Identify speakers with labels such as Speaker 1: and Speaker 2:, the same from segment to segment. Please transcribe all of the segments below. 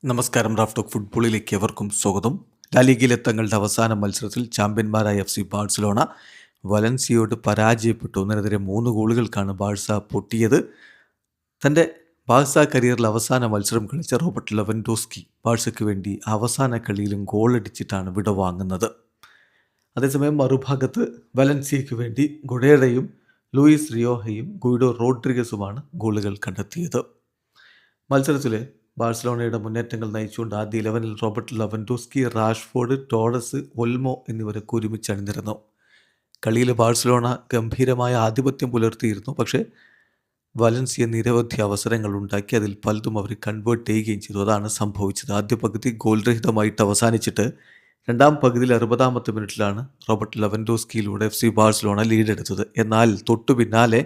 Speaker 1: നമസ്കാരം. Raf talk ഫുട്ബോളിലേക്ക് എവർക്കും സ്വാഗതം. ലാലിഗയിലെ തങ്ങളുടെ അവസാന മത്സരത്തിൽ ചാമ്പ്യന്മാരായ FC ബാഴ്സലോണ വലൻസിയോട് പരാജയപ്പെട്ടു. 1-3 ഗോളുകൾക്കാണ് ബാഴ്സ പൊട്ടിയത്. തൻ്റെ ബാഴ്സ കരിയറിൽ അവസാന മത്സരം കളിച്ച റോബർട്ട് ലെവൻഡോസ്കി ബാഴ്സയ്ക്ക് വേണ്ടി അവസാന കളിയിലും ഗോളടിച്ചിട്ടാണ് വിടവാങ്ങുന്നത്. അതേസമയം മറുഭാഗത്ത് വലൻസിയയ്ക്ക് വേണ്ടി ഗുഡേറയും ലൂയിസ് റിയോഹയും ഗുയിഡോ റോഡ്രിഗസുമാണ് ഗോളുകൾ കണ്ടെത്തിയത്. മത്സരത്തിൽ ബാഴ്സലോണയുടെ മുന്നേറ്റങ്ങൾ നയിച്ചുകൊണ്ട് ആദ്യ 11-ൽ Robert Lewandowski, Rashford, Torres, Olmo എന്നിവരൊക്കെ ഒരുമിച്ച് അണിനിരന്നു. കളിയിൽ ബാഴ്സലോണ ഗംഭീരമായ ആധിപത്യം പുലർത്തിയിരുന്നു. പക്ഷേ വലൻസിയ നിരവധി അവസരങ്ങൾ ഉണ്ടാക്കി. അതിൽ പലതും അവർ കൺവേർട്ട് ചെയ്യുകയും ചെയ്തു. അതാണ് സംഭവിച്ചത്. ആദ്യ പകുതി ഗോൾരഹിതമായിട്ട് അവസാനിച്ചിട്ട് രണ്ടാം പകുതിയിൽ 60-ാമത്തെ മിനിറ്റിലാണ് റോബർട്ട് ലെവൻഡോസ്കിയിലൂടെ FC ബാഴ്സലോണ ലീഡെടുത്തത്. എന്നാൽ തൊട്ടു പിന്നാലെ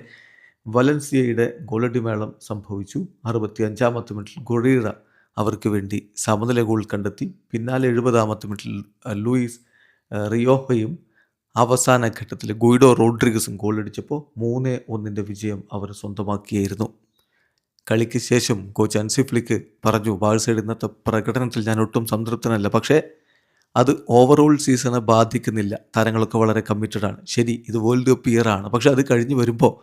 Speaker 1: വലൻസിയയുടെ ഗോളടിമേളം സംഭവിച്ചു. 65-ാമത്തെ മിനിറ്റിൽ ഗുഡേറ അവർക്ക് വേണ്ടി സമനില ഗോൾ കണ്ടെത്തി. പിന്നാലെ 70-ാമത്തെ മിനിറ്റിൽ ലൂയിസ് റിയോഹയും അവസാന ഘട്ടത്തിൽ ഗുയിഡോ റോഡ്രിഗസും ഗോളടിച്ചപ്പോൾ 3-1 വിജയം അവർ സ്വന്തമാക്കിയായിരുന്നു. കളിക്ക് ശേഷം കോച്ച് ഹൻസി ഫ്ലിക്ക് പറഞ്ഞു, ബാഴ്സയുടെ ഇന്നത്തെ പ്രകടനത്തിൽ ഞാൻ ഒട്ടും സംതൃപ്തനല്ല. പക്ഷേ അത് ഓവറോൾ സീസണെ ബാധിക്കുന്നില്ല. താരങ്ങളൊക്കെ വളരെ കമ്മിറ്റഡാണ്. ശരി, ഇത് വേൾഡ് കപ്പ് ഇയർ ആണ്. പക്ഷേ അത് കഴിഞ്ഞ് വരുമ്പോൾ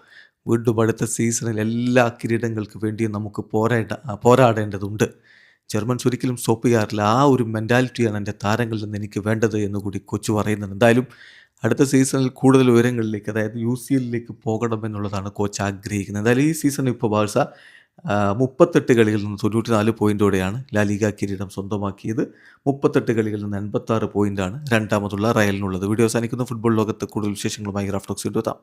Speaker 1: വീണ്ടും അടുത്ത സീസണിൽ എല്ലാ കിരീടങ്ങൾക്ക് വേണ്ടിയും നമുക്ക് പോരാടേണ്ടതുണ്ട്. ജർമ്മൻസ് ഒരിക്കലും സ്റ്റോപ്പ് ചെയ്യാറില്ല. ആ ഒരു മെൻറ്റാലിറ്റിയാണ് എൻ്റെ താരങ്ങളിൽ നിന്ന് എനിക്ക് വേണ്ടത് എന്നുകൂടി കോച്ച് പറയുന്നുണ്ട്. എന്തായാലും അടുത്ത സീസണിൽ കൂടുതൽ ഉയരങ്ങളിലേക്ക്, അതായത് UCL പോകണമെന്നുള്ളതാണ് കോച്ച് ആഗ്രഹിക്കുന്നത്. എന്തായാലും ഈ സീസൺ ഇപ്പോൾ ബാഴ്സ 38 കളികളിൽ നിന്ന് 94 പോയിൻറ്റോടെയാണ് ലാലിഗ കിരീടം സ്വന്തമാക്കിയത്. 38 കളികളിൽ നിന്ന് 86 പോയിൻ്റാണ് രണ്ടാമതുള്ള റയലിനുള്ളത്. വീഡിയോ അവസാനിക്കുന്ന ഫുട്ബോൾ ലോകത്ത് കൂടുതൽ വിശേഷങ്ങളുമായി റാഫ് ടോക്സ് എത്താം.